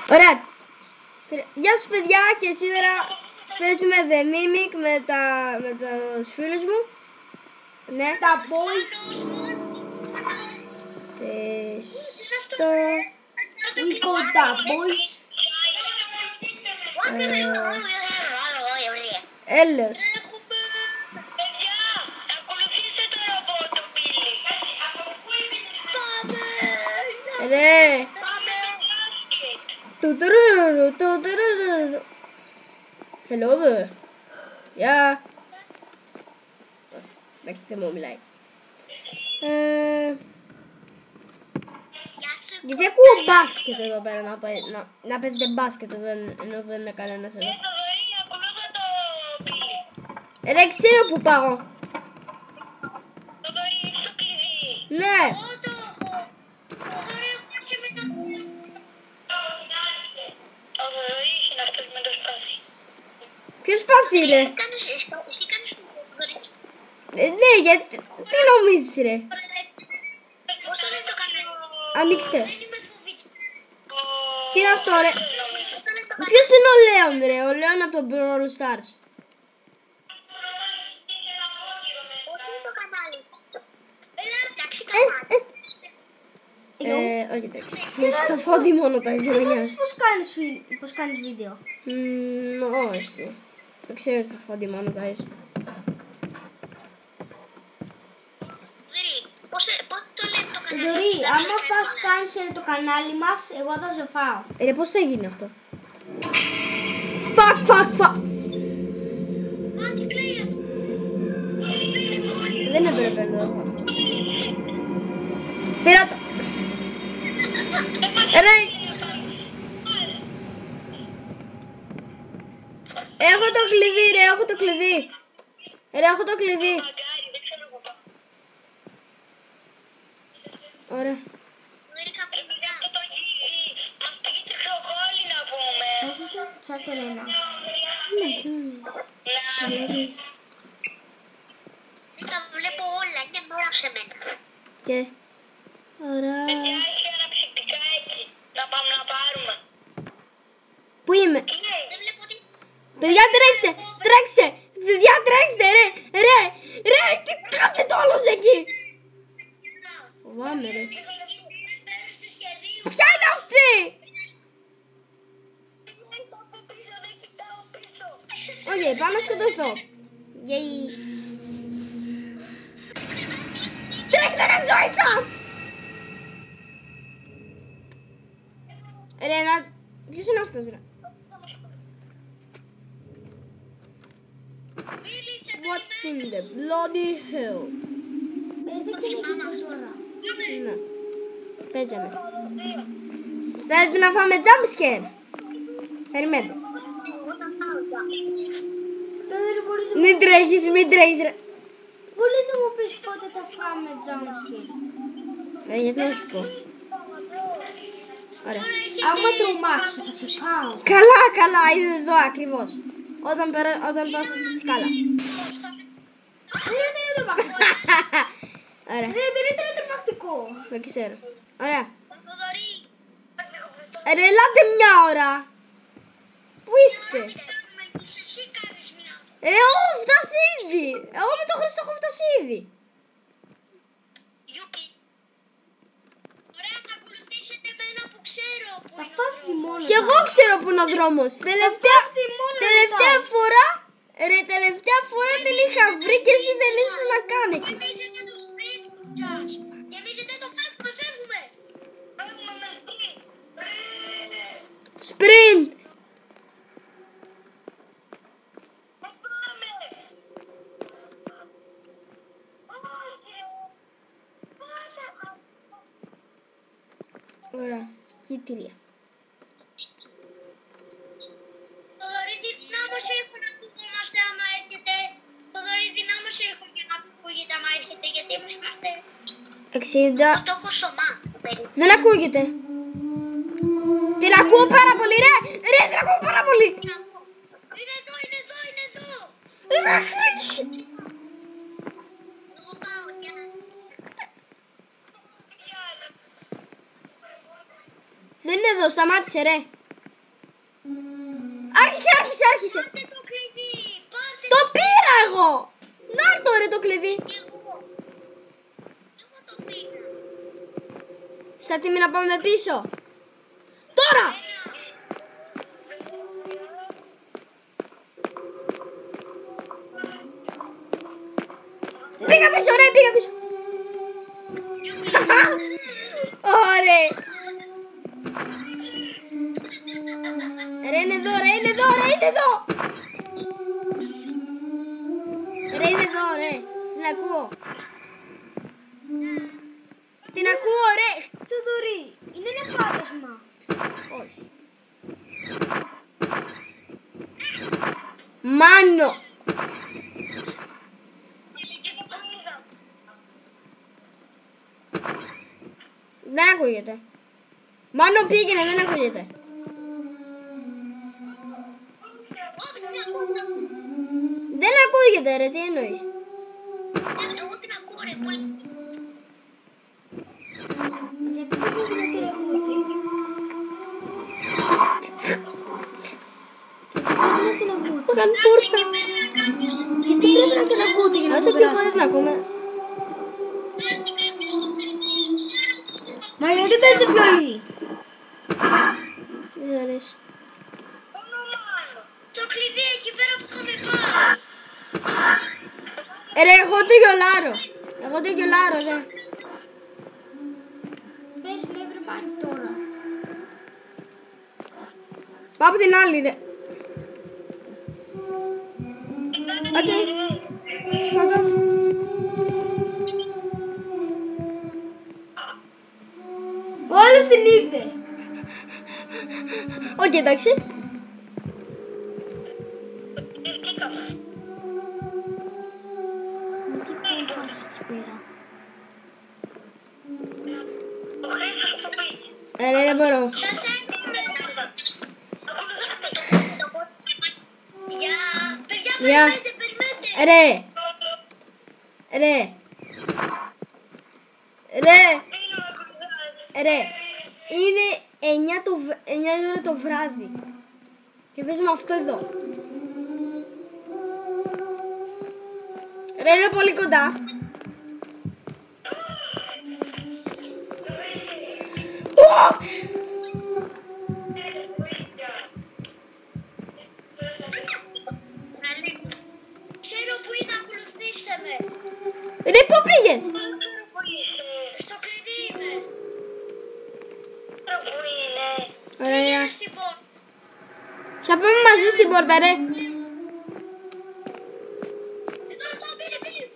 Ωραία. Γεια σας παιδιά, και σήμερα παίζουμε The Mimic με τους φίλους μου. Ναι. Τα boys. Τεστό. We call τα boys. Έλεος. Ρε. Hello there. Yeah. Εντάξει, δεν μου μιλάει. Γιατί ακούω μπάσκετ εδώ πέρα να παίζετε μπάσκετ ενώ δεν είναι κανένας εδώ. Ρε, ξέρω που πάω. Ναι. Ποιο σπάθη ρε? Ναι, γιατί, τι νομίζεις ρε? Ανοίξτε. Τι είναι αυτό ρε? Ποιος είναι ο Λέον ρε? Ο Λέον από το Brawl Stars. Όχι εντάξει. Στο φόντι μόνο τα γυρνιάς. Πώς κάνεις βίντεο? Όχι. Δεν ξέρω στο φόντι μόνο τα είσαι. Δωρή, άμα πας κάνεις το κανάλι μας, εγώ θα σε φάω. Ρε, πώς θα γίνει αυτό? Fuck. Δεν έπρεπε να το πω. Πήρα το. Ρε. Έχω το κλειδί ρε, έχω το κλειδί. Ωραία. Τσάκο ένα. Τα βλέπω όλα, είναι μόνο σε μένα. Και. Ωραία. Να πάμε να πάρουμε. Πού είμαι? Δεν βλέπω τι. Παιδιά τρέξτε. Παιδιά τρέξτε ρε. Τι κάνετε το άλλος εκεί? Φοβάμαι ρε. Ποια είναι αυτή? Όχι, πάμε να σκοτωθώ. Τρέξτε ρε ζωή σας! Ρε, ποιος είναι αυτός ρε? What in the bloody hell? Ναι, παίζαμε. Θέλετε να φάμε jumpscare? Περιμένετε. Μην τρέχεις ρε. Μπορείς να μου πεις πότε θα φάμε jumpscare? Γιατί να σου πω. Ωραία. Άμα τρομάξω θα σε φάω. Καλά, είναι εδώ ακριβώς. Όταν πάω σε αυτή τη σκάλα. Δεν είναι τρομακτικό. Ωραία. Δεν είναι τρομακτικό. Δεν ξέρω. Ωραία. Ρε, ελάτε μια ώρα. Πού είστε? Ρε, έχω φτάσει ήδη. Εγώ με το Χριστό έχω φτάσει ήδη. Θα φας θυμόνο. Και εγώ ξέρω που είναι ο δρόμος. Τελευταία φορά την είχα βρει και εσύ δεν ήσουν να κάνει. Sprint. Ωραία, κοίτηρια. Θοδωρή, δυνάμωσε έχω να ακουγόμαστε άμα έρχεται. Θοδωρή, δυνάμωσε έχω και να ακούγεται άμα έρχεται, γιατί εμείς είμαστε. 60. Το έχω σωμά. Δεν ακούγεται. Την ακούω πάρα πολύ, ρε, την ακούω πάρα πολύ. Είναι εδώ. Ρε, χρήση. Εγώ πάω για να... Δεν είναι εδώ, σταμάτησε ρε. Άρχισε. Το κλειδί, πάρτε Το πήρα εγώ. Να το ρε το κλειδί. εγώ το πήρα. Στα τιμή να πάμε πίσω. Τώρα. Πήγα πίσω, ρε, πήγα πίσω. Ωραία. Ρε, είναι εδώ, ρε, είναι εδώ, ρε, είναι εδώ. Ρε, είναι εδώ, ρε. Την ακούω. Την ακούω, ρε. Θοδωρή, είναι ένα φάντασμα. Όχι. Μάνο. Δεν ακούγεται. Μάνο πήγαινε, δεν ακούγεται. Δεν ακούγεται ρε, τι εννοείς? Εγώ την ακούω ρε πολύ. Γιατί δεν μπορεί να την ακούτε? Κάνει πόρτα. Γιατί πρέπει να την ακούτε για να την περάσετε? Όσο την ακούμε. Μα γιατί παίζει πλοή? Δεν αρέσει. Το κλειδί εκεί πέρα που είχαμε πάει. Ρε, εγώ το γιολάρω. Εγώ το γιολάρω, ρε. Πες, ναι, βρε πάλι τώρα. Πάω από την άλλη, ρε. Οκ. Σκοτώσου. Όλος την είδε. Οκ, εντάξει. Δεν μπορώ. Παιδιά, περιμένετε. Ρε. Είναι 9 η ώρα το βράδυ. Και παίζουμε αυτό εδώ. Ρε, είναι πολύ κοντά. Ξέρω που είναι, ακολουθήστε με. Ρε, πού πήγες? Στο κλειδί είμαι. Ωραία. Είναι στην πόρτα. Θα πάμε μαζί στην πόρτα, ρε. Εδώ, πήγε.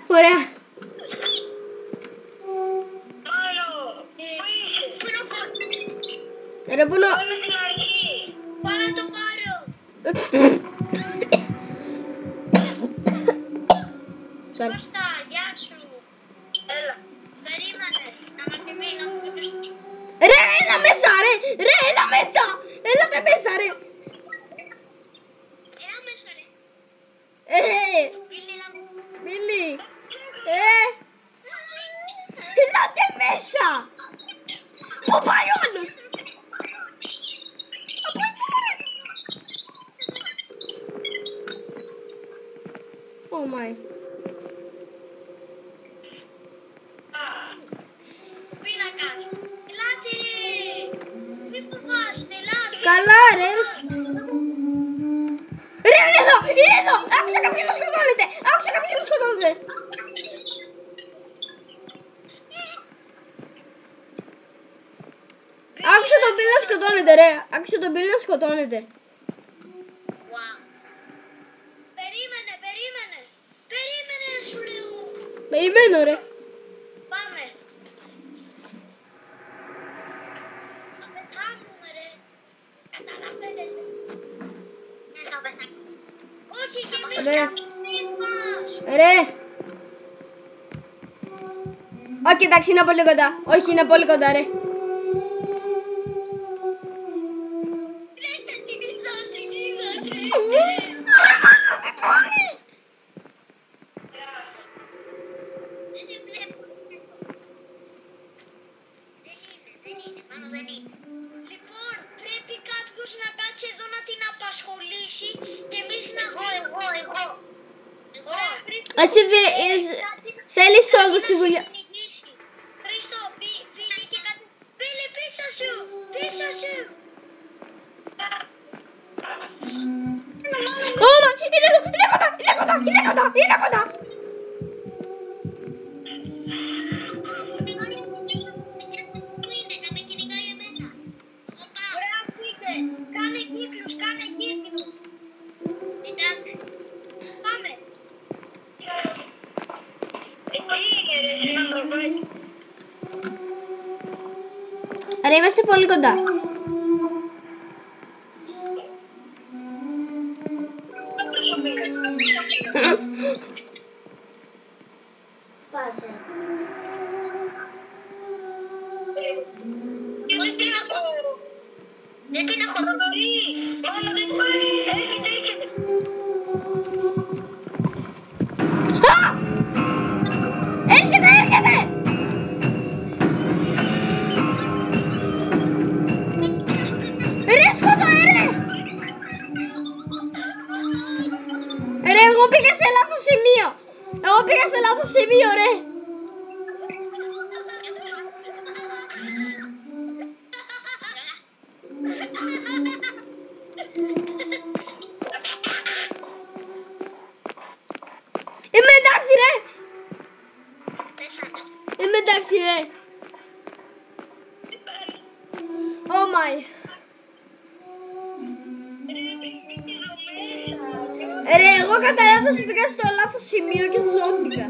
Ωραία. Ρε, πού να... Πάρε να το πάρω. Sorry. Κώστα, γεια σου. Έλα. Περίμενε να μας την πει να ακολουθήσει. Ρε, έλα μέσα, ρε. Ρε, έλα μέσα. Έλα μέσα, ρε. Έλα μέσα ρε. Ρε. Μπίλη, έλα μέσα. Μπίλη. Ελάτε μέσα. Πού πάει ο άλλος? Από εκεί, ρε. Oh my. Πίνακας. Ελάτε ρε. Μη φοβάστε, ελάτε. Καλά, ρε. Ρε, είναι εδώ. Είναι εδώ. Άκουσα κάποιον να σκοτώνεται. Άκουσα κάποιον να σκοτώνεται. Άκουσα τον Bill να σκοτώνεται, ρε. Άκουσα τον Bill να σκοτώνεται. Wow. Περίμενε. Περίμενε ρε σου λέω. Περιμένω, ρε. Πάμε. Θα πεθάνουμε ρε. Καταλαβαίνετε. Δεν θα πεθάνουμε. Όχι και εμείς Ρε. θα μας. Ρε. Όχι, εντάξει, είναι πολύ κοντά. Όχι, είναι πολύ κοντά, ρε. Εσύ θέλεις όλους στη δουλειά. Χρήστο, πήγε και κάτι. Πήλε πίσω σου, πίσω σου. Ωμα, είναι κοντά, είναι κοντά, είναι κοντά, είναι κοντά. Πού είναι, να με κυνηγάει εμένα. Ωραία, πήγε. Κάνε κύκλους, κάνε κύκλους. Κοιτάξτε. Πάμε. Άρα είμαστε πολύ κοντά. Πάσε. Δεν την έχω δει. Μάλλον δεν πάει. Έρχεται. Έρχεται. Ρε σκοτώ, ρε. Ρε, εγώ πήγα σε λάθος σημείο. Ρε. Είμαι εντάξει, ρε. Oh my. Ρε, εγώ κατά λάθος πήγα στο λάθος σημείο και σώθηκα.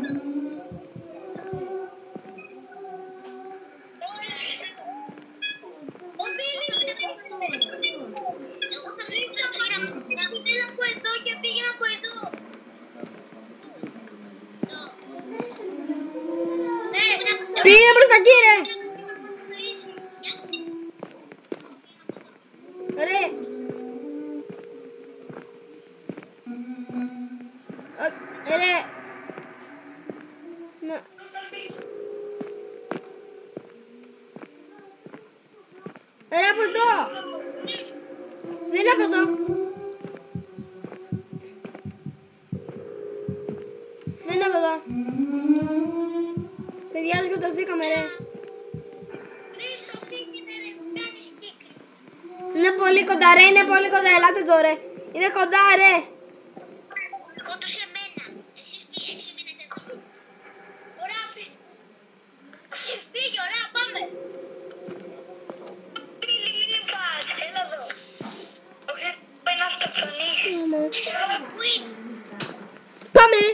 Πήγαινε προς τα εκεί, ρε. Ρε. Ρε. Να. Ρε, από εδώ. Δεν είναι από εδώ. Δεν είναι από εδώ. Παιδιά, σκοτωθήκαμε, ρε. Είναι πολύ κοντά, ρε. Είναι πολύ κοντά. Ελάτε εδώ, ρε. Είναι κοντά, ρε. Σκότωσε εμένα. Εσείς μείνετε εδώ. Ωραία, φύγε, ωραία, πάμε. Μην πας, έλα εδώ. Όχι, πάει να αυτοκτονήσεις. Πού είναι? Πάμε, ρε.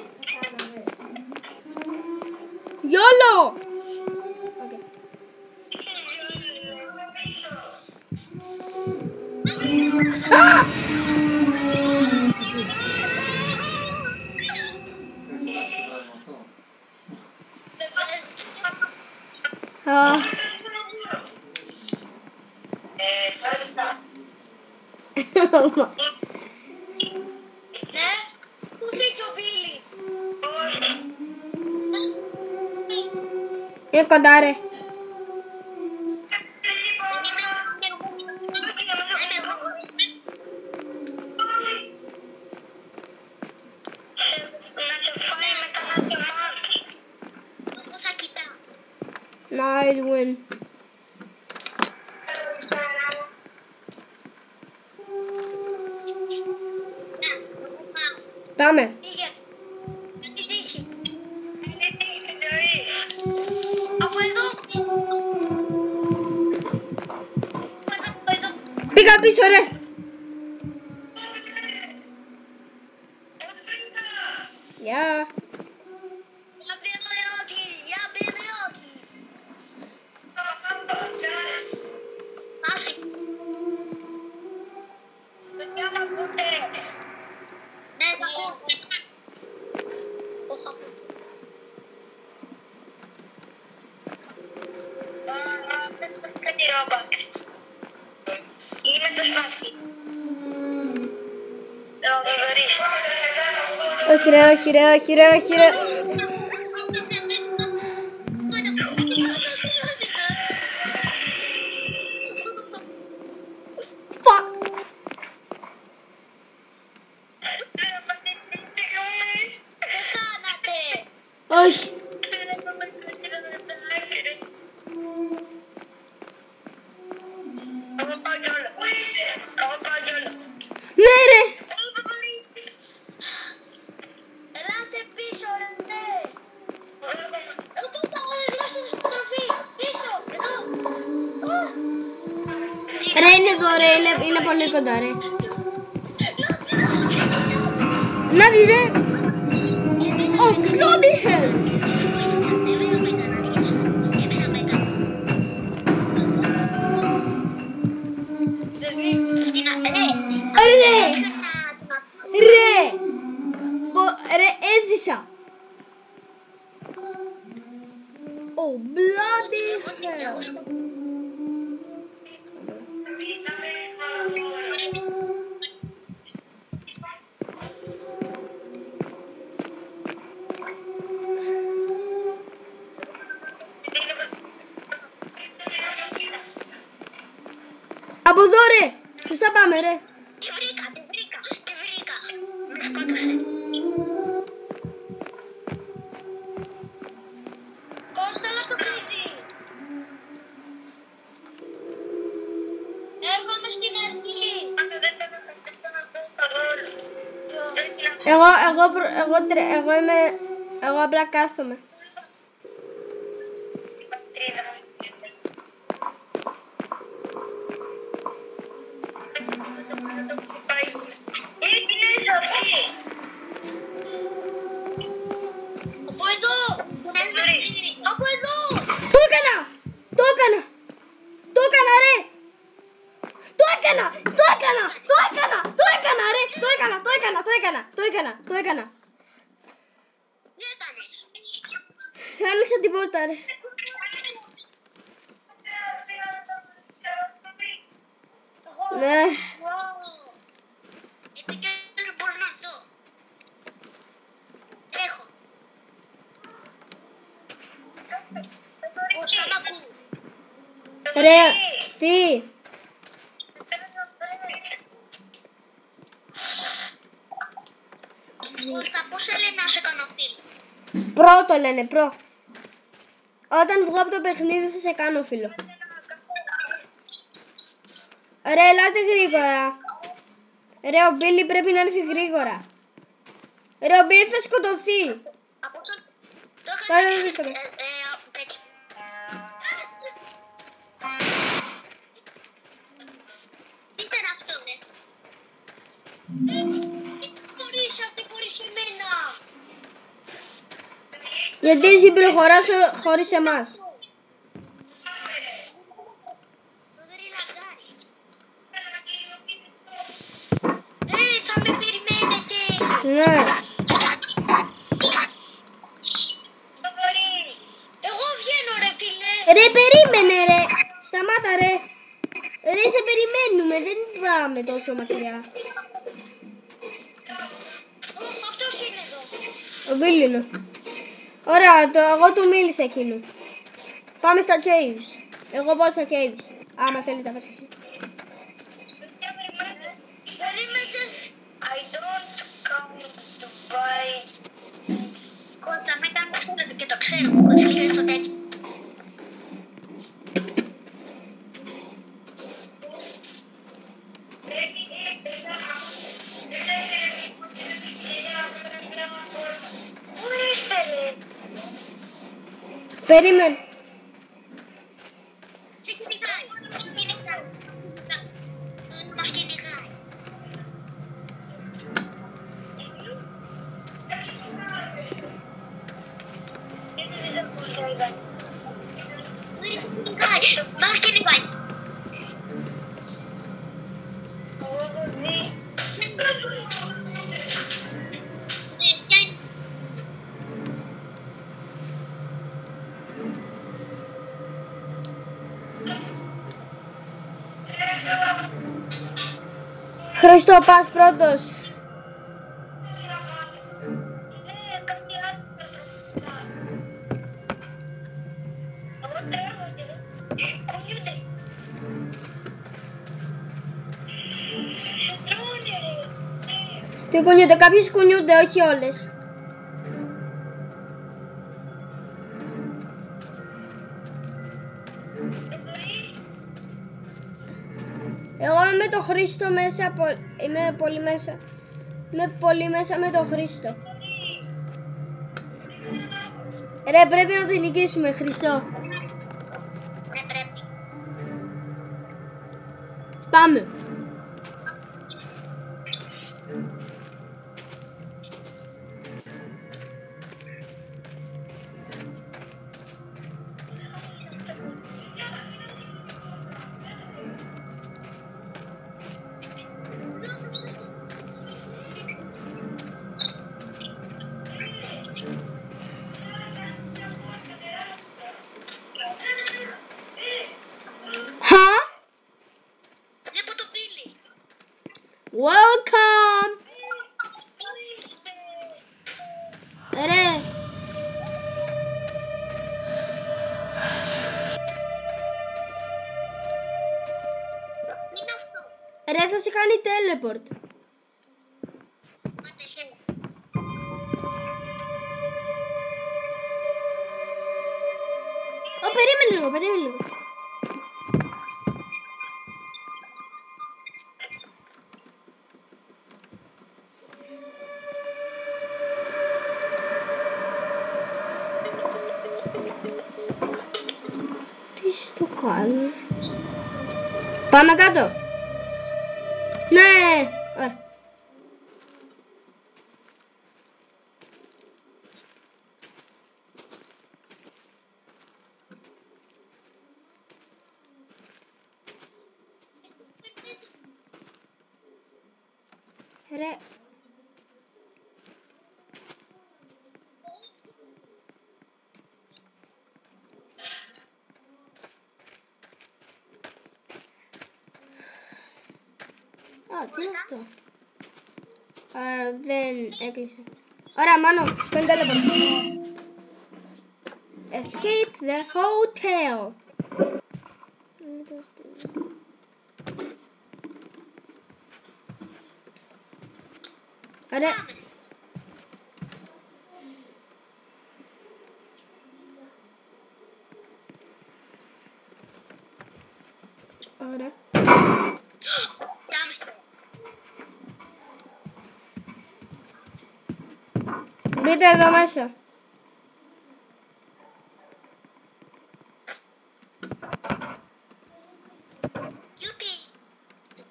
YOLO. Ναι, πού πήγε ο Μπίλι? Είναι κοντά, ρε. Nightwing. Πάμε. Από εδώ. Πήγα πίσω, ρε. Γεια. Όχι, ρε, όχι, ρε, όχι, ρε, όχι, ρε. Fuck. Πεθάνατε. Όχι. Ναι ρε. Ελάτε πίσω ρε. Εδώ στην σκοτωφή. Πίσω. Εδώ. Ρε είναι εδώ ρε. Είναι πολύ κοντά ρε. Να δει ρε. Oh bloody hell. Ρε, έζησα. Oh, bloody hell. Από εδώ ρε. Σωστά πάμε ρε. Τη βρήκα. Με σκότωσε. Κώστα, έλα στο κλειδί. Έρχομαι στην αρχή. Εγώ απλά κάθομαι. Το έκανα. Θα άνοιξα τίποτα ρε. Ναι. Επιτέλους μπορώ να δω. Τρέχω. Πώς θα μ' ακούν. Ρε, τι. Κώστα, πώς λένε να σε κάνω φίλο. Πρώτο λένε, προ. Όταν βγω από το παιχνίδι θα σε κάνω φίλο. Ρε, ελάτε γρήγορα. Ρε, ο Μπίλι πρέπει να έρθει γρήγορα. Ρε, ο Μπίλι θα σκοτωθεί. Τώρα δεν θα σκοτωθεί. Τι ήταν αυτό, ναι. Τι χωρίς εμένα. Γιατί εσύ προχωράς χωρίς εμάς. Θα με περιμένετε. Ναι. Εγώ βγαίνω ρε φίλε. Ρε, περίμενε ρε. Σταμάτα ρε. Ρε, σε περιμένουμε. Δεν πάμε τόσο μακριά. Αυτός είναι εδώ. Ο Μπίλι είναι. Ωραία, εγώ του μίλησα εκείνου. Πάμε στα caves. Εγώ πάω στα caves. Άμα θέλεις να πας εσύ. I don't come to buy. Κώστα, με κάνεις αυτό και το ξέρω. Κωσίλιο στο τέτοιο. Πού είστε ρε. Περίμενε. Σε κυνηγάει. Μας κυνηγάει. Μας κυνηγάει. Χριστό, πας πρώτος. Τι κουνιούνται, κάποιες κουνιούνται, όχι όλες. με το Χρήστο μέσα. Είμαι πολύ μέσα. Είμαι πολύ μέσα με το Χρήστο. Ρε, πρέπει να το νικήσουμε, Χριστό. Ναι, πρέπει. Πάμε. Βλέπω το πύλη. Welcome. Ρε. Είναι αυτό. Ρε, θα σε κάνει teleport. What the hell. Περίμενε λίγο, περίμενε λίγο. Τι στο κάνω. Πάμε κάτω. Ναι, ωραία. Ρε. Α, τι είναι αυτό. Δεν έκλεισε. Ωραία, Μάνο, σπέντε teleport. Escape the hotel. Ωραία. Ωραία. Μπείτε εδώ μέσα.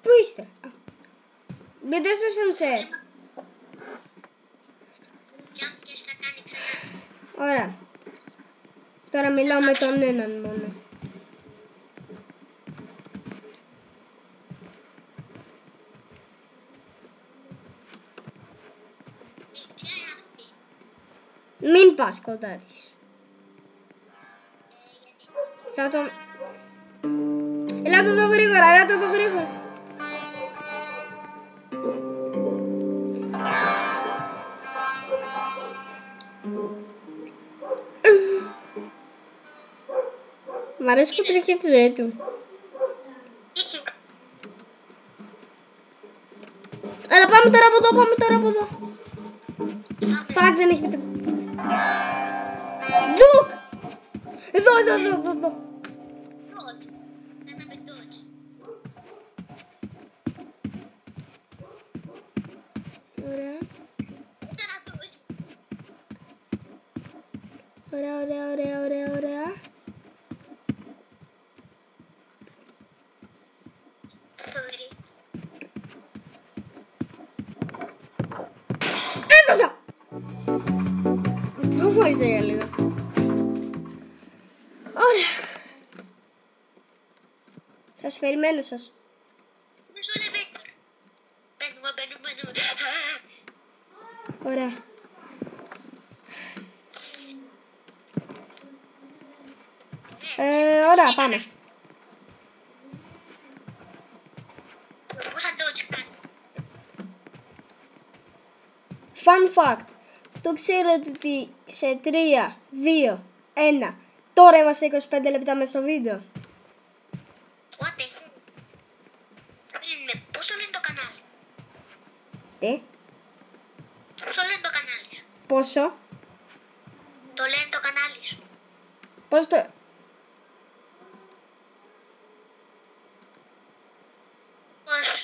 Πού είστε? Μπείτε στο σανσέρ. Ωραία. Τώρα μιλάω με τον έναν μόνο. Μην πας κοντά της. Θα τον... Ελάτε εδώ γρήγορα, ελάτε εδώ γρήγορα. Μ' αρέσει που τρέχει τη ζωή του. Έλα, πάμε τώρα από εδώ, πάμε τώρα από εδώ. Φακ, δεν έχει πει τίποτα. Τζουκ! Εδώ. Ωραία. Έδωσα! Προχώρησα για λίγο. Ωραία. Σας περιμένω σας. Ωραία. Ωραία, πάμε. Fun fact. Το ξέρετε ότι σε 3, 2, 1. Τώρα είμαστε 25 λεπτά μέσα στο βίντεο. Πόσο λένε το κανάλι? Τι? Πόσο λένε το κανάλι σου? Πόσο? Το λένε το κανάλι σου. Πώς το... Πόσο?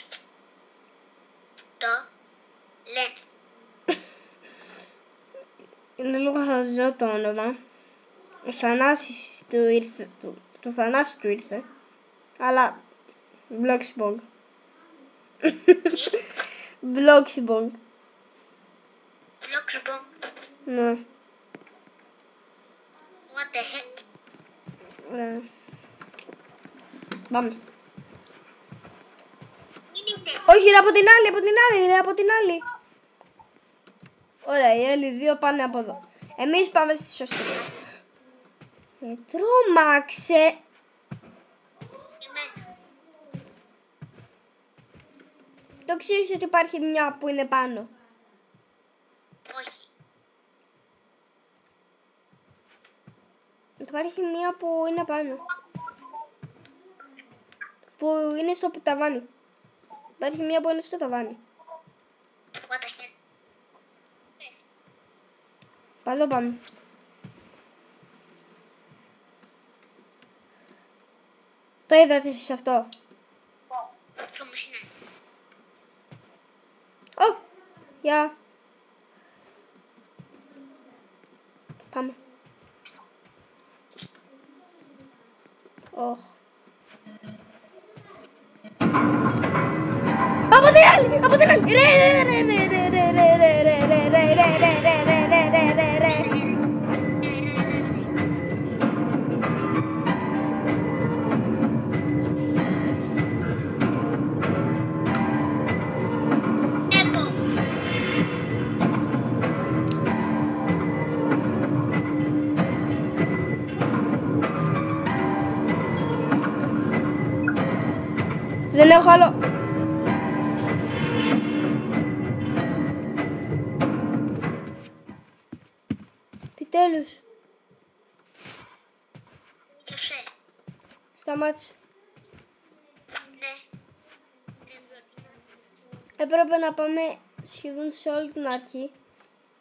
διαβάζω το όνομα. Ο Θανάσης του ήρθε, του Θανάση του ήρθε. Αλλά Bloxbong. Bloxbong. Bloxbong. Ναι. What the heck. Ωραία. Πάμε. Όχι, ρε, από την άλλη. Ωραία, οι άλλοι δύο πάνε από εδώ. Εμείς πάμε στη σωστή. Με τρόμαξε. Το ξέρεις ότι υπάρχει μια που είναι πάνω? Όχι. Υπάρχει μια που είναι πάνω. Που είναι στο ταβάνι. Υπάρχει μια που είναι στο ταβάνι. What the heck. Εδώ πάμε. Το είδατε εσείς αυτό? Όμως είναι. Ω, γεια. Πάμε. Από την άλλη. Δεν έχω άλλο. Επιτέλους. Σταμάτησε. Ναι. Έπρεπε να πάμε σχεδόν σε όλη την αρχή.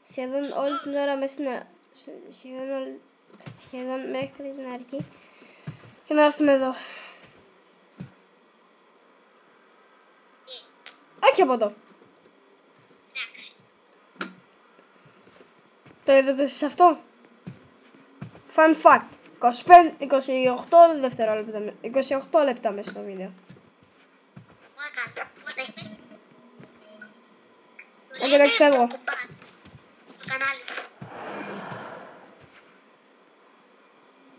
Σχεδόν όλη την ώρα μέσα στην... Σχεδόν μέχρι την αρχή. Και να έρθουμε εδώ. Όχι από εδώ. Το είδατε σε αυτό? Fun fact. 28 δευτερόλεπτα. 28 λεπτά μέσα στο βίντεο. Εντάξει, φεύγω.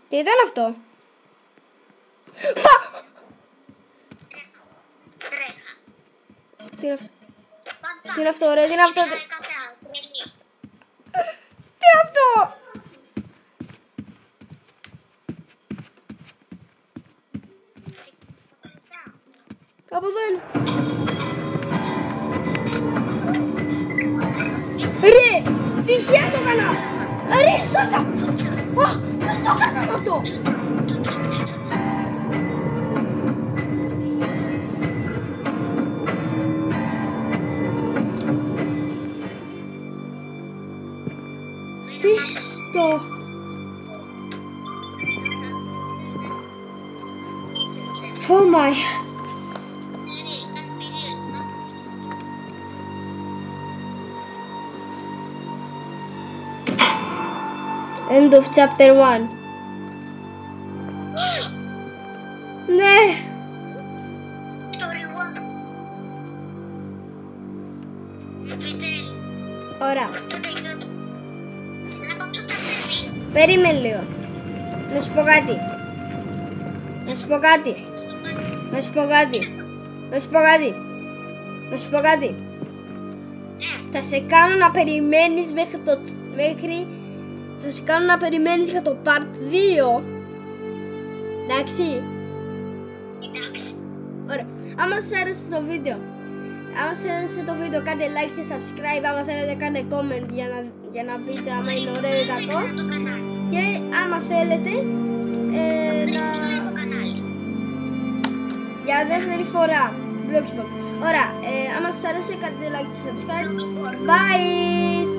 Τι ήταν αυτό? Τι είναι αυτό? Τι είναι αυτό, ρε, τι είναι αυτό? Τι είναι αυτό? Από εδώ είναι. Ρε, τυχαία το έκανα. Ρε, σώσα. Πώς το έκανα αυτό? Χριστό. Oh my. End of chapter 1. Ναι. Ωραία. Περίμενε λίγο. Να σου πω κάτι. Θα σε κάνω να περιμένεις θα σε κάνω να περιμένεις για το part 2. Εντάξει. Ωραία. Άμα σας άρεσε το βίντεο, κάντε like και subscribe. Άμα θέλετε κάντε comment για να πείτε άμα είναι ωραίο ή κακό. Και άμα θέλετε για δεύτερη φορά Bloxbong. Ωραία, άμα σας άρεσε κάντε like και subscribe. Bye.